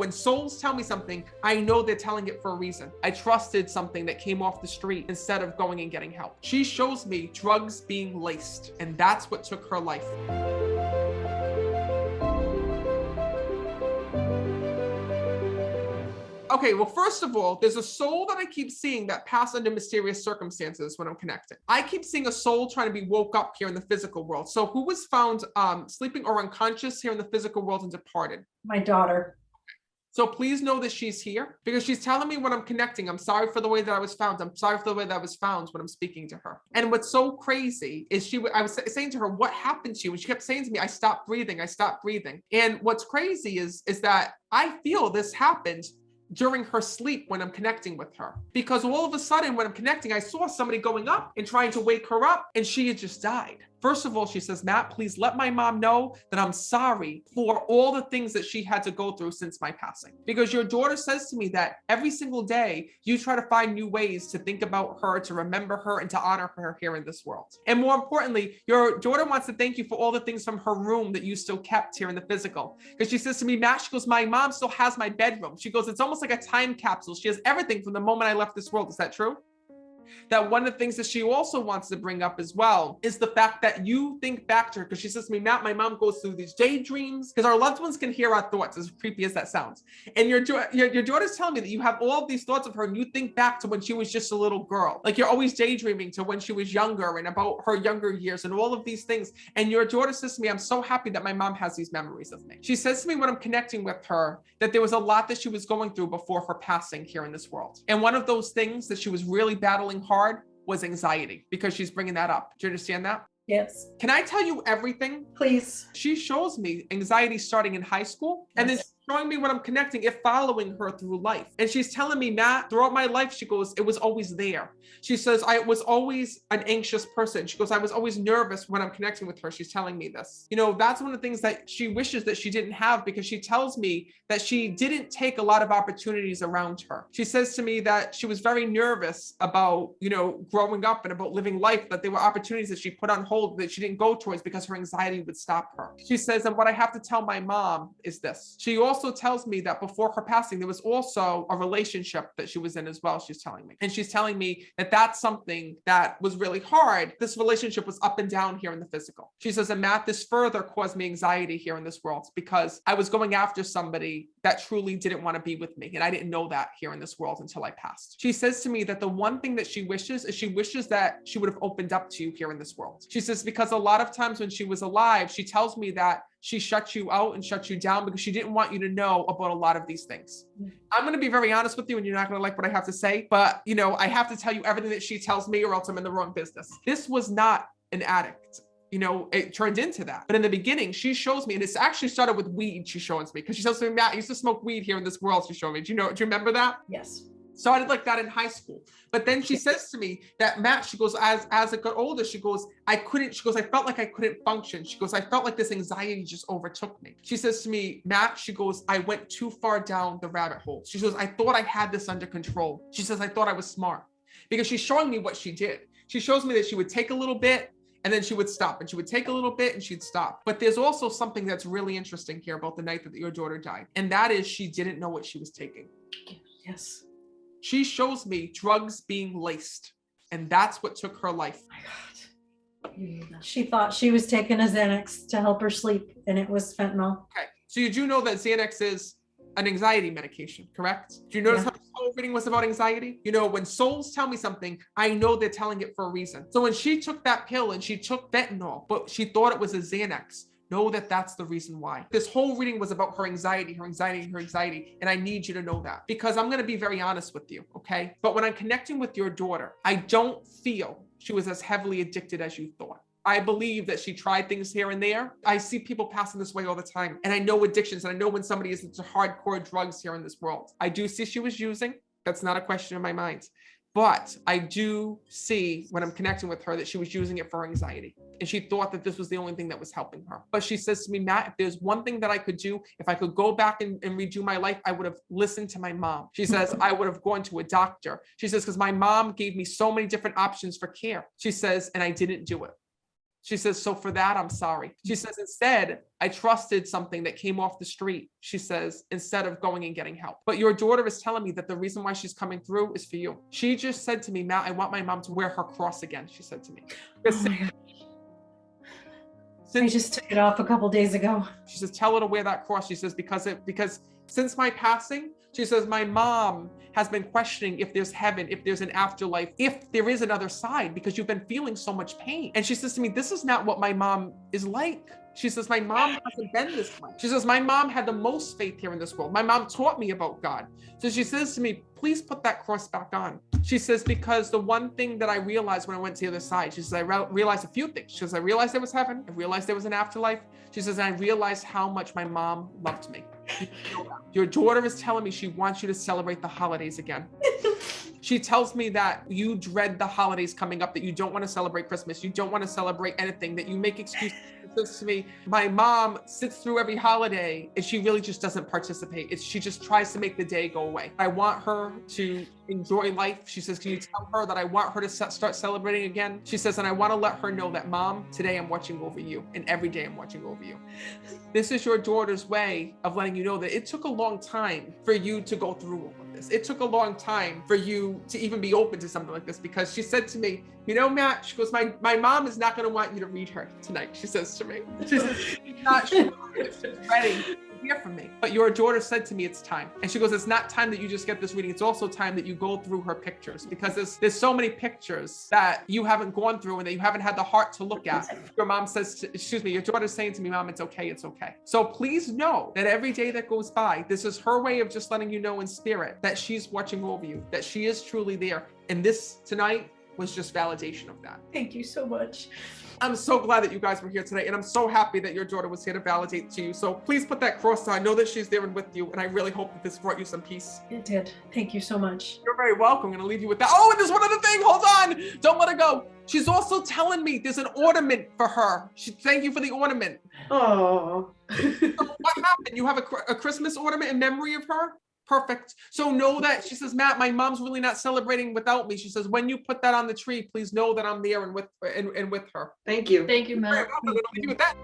When souls tell me something, I know they're telling it for a reason. I trusted something that came off the street instead of going and getting help. She shows me drugs being laced, and that's what took her life. Okay, well, first of all, there's a soul that I keep seeing that passed under mysterious circumstances when I'm connecting. I keep seeing a soul trying to be woke up here in the physical world. So who was found sleeping or unconscious here in the physical world and departed? My daughter. So please know that she's here because she's telling me when I'm connecting, I'm sorry for the way that I was found. I'm sorry for the way that I was found when I'm speaking to her. And what's so crazy is I was saying to her, what happened to you? And she kept saying to me, I stopped breathing. I stopped breathing. And what's crazy is that I feel this happened during her sleep when I'm connecting with her. Because all of a sudden when I'm connecting, I saw somebody going up and trying to wake her up and she had just died. First of all, she says, Matt, please let my mom know that I'm sorry for all the things that she had to go through since my passing. Because your daughter says to me that every single day you try to find new ways to think about her, to remember her, and to honor her here in this world. And more importantly, your daughter wants to thank you for all the things from her room that you still kept here in the physical. Because she says to me, Matt, she goes, my mom still has my bedroom. She goes, it's almost like a time capsule. She has everything from the moment I left this world. Is that true? That one of the things that she also wants to bring up as well is the fact that you think back to her, because she says to me, Matt, my mom goes through these daydreams, because our loved ones can hear our thoughts, as creepy as that sounds. And your daughter's telling me that you have all of these thoughts of her and you think back to when she was just a little girl. Like you're always daydreaming to when she was younger and about her younger years and all of these things. And your daughter says to me, I'm so happy that my mom has these memories of me. She says to me when I'm connecting with her that there was a lot that she was going through before her passing here in this world. And one of those things that she was really battling hard was anxiety, because she's bringing that up. Do you understand that? Yes. Can I tell you everything? Please. She shows me anxiety starting in high school, and then showing me when I'm connecting, it following her through life. And she's telling me, Matt, throughout my life, she goes, it was always there. She says, I was always an anxious person. She goes, I was always nervous when I'm connecting with her. She's telling me this. You know, that's one of the things that she wishes that she didn't have, because she tells me that she didn't take a lot of opportunities around her. She says to me that she was very nervous about, you know, growing up and about living life, that there were opportunities that she put on hold that she didn't go towards because her anxiety would stop her. She says, and what I have to tell my mom is this. She also tells me that before her passing, there was also a relationship that she was in as well, she's telling me. And she's telling me that that's something that was really hard. This relationship was up and down here in the physical. She says, and Matt, this further caused me anxiety here in this world because I was going after somebody that truly didn't want to be with me. And I didn't know that here in this world until I passed. She says to me that the one thing that she wishes is she wishes that she would have opened up to you here in this world. She says, because a lot of times when she was alive, she tells me that she shut you out and shut you down because she didn't want you to know about a lot of these things. I'm going to be very honest with you, and you're not going to like what I have to say, but you know, I have to tell you everything that she tells me or else I'm in the wrong business. This was not an addict. You know, it turned into that. But in the beginning, she shows me, and it's actually started with weed. She shows me, because she says to me, Matt, I used to smoke weed here in this world. She showed me. Do you remember that? Yes. Started like that in high school. But then she says to me that, Matt, she goes, as I got older, she goes, I felt like I couldn't function. She goes, I felt like this anxiety just overtook me. She says to me, Matt, she goes, I went too far down the rabbit hole. She goes, I thought I had this under control. She says, I thought I was smart, because she's showing me what she did. She shows me that she would take a little bit and then she would stop, and she would take a little bit and she'd stop. But there's also something that's really interesting here about the night that your daughter died. And that is she didn't know what she was taking. Yes. She shows me drugs being laced, and that's what took her life. Oh my God. She thought she was taking a Xanax to help her sleep, and it was fentanyl. Okay, so you do know that Xanax is an anxiety medication, correct? Do you notice how this whole reading was about anxiety? You know, when souls tell me something, I know they're telling it for a reason. So when she took that pill and she took fentanyl, but she thought it was a Xanax, know that that's the reason why. This whole reading was about her anxiety, and I need you to know that, because I'm going to be very honest with you, okay? But when I'm connecting with your daughter, I don't feel she was as heavily addicted as you thought. I believe that she tried things here and there. I see people passing this way all the time, and I know addictions, and I know when somebody is into hardcore drugs here in this world. I do see she was using. That's not a question in my mind. But I do see when I'm connecting with her that she was using it for anxiety. And she thought that this was the only thing that was helping her. But she says to me, Matt, if there's one thing that I could do, if I could go back and redo my life, I would have listened to my mom. She says, I would have gone to a doctor. She says, because my mom gave me so many different options for care. She says, and I didn't do it. She says, so for that, I'm sorry. She says, instead, I trusted something that came off the street. She says, instead of going and getting help. But your daughter is telling me that the reason why she's coming through is for you. She just said to me, Matt, I want my mom to wear her cross again. She said to me. Oh my God. I just took it off a couple days ago. She says, tell her to wear that cross. She says, because since my passing, she says, my mom has been questioning if there's heaven, if there's an afterlife, if there is another side, because you've been feeling so much pain. And she says to me, this is not what my mom is like. She says, my mom hasn't been this way. She says, my mom had the most faith here in this world. My mom taught me about God. So she says to me, please put that cross back on. She says, because the one thing that I realized when I went to the other side, she says, I realized a few things. She says, I realized there was heaven. I realized there was an afterlife. She says, and I realized how much my mom loved me. Your daughter is telling me she wants you to celebrate the holidays again. She tells me that you dread the holidays coming up, that you don't want to celebrate Christmas. You don't want to celebrate anything, that you make excuses. She says to me, my mom sits through every holiday and she really just doesn't participate. She just tries to make the day go away. I want her to enjoy life. She says, can you tell her that I want her to start celebrating again? She says, and I want to let her know that, Mom, today I'm watching over you, and every day I'm watching over you. This is your daughter's way of letting you know that it took a long time for you to go through all of this. It took a long time for you to even be open to something like this, because she said to me, you know, Matt, she goes, my mom is not going to want you to read her tonight. She says to me, she says, she's not sure if she's ready to hear from me. But your daughter said to me, it's time. And she goes, it's not time that you just get this reading. It's also time that you go through her pictures, because there's so many pictures that you haven't gone through and that you haven't had the heart to look at. Your mom says, your daughter's saying to me, Mom, it's okay. It's okay. So please know that every day that goes by, this is her way of just letting you know in spirit that she's watching over you, that she is truly there. And this tonight was just validation of that. Thank you so much. I'm so glad that you guys were here today, and I'm so happy that your daughter was here to validate to you. So please put that cross on. I know that she's there and with you, and I really hope that this brought you some peace. It did. Thank you so much. You're very welcome. I'm going to leave you with that. Oh, and there's one other thing. Hold on. Don't let it go. She's also telling me there's an ornament for her. Thank you for the ornament. Oh. So what happened? You have a Christmas ornament in memory of her? Perfect. So know that, she says, Matt, my mom's really not celebrating without me. She says, when you put that on the tree, please know that I'm there and with her. Thank you. Thank you, Matt. I'm going to leave you with that.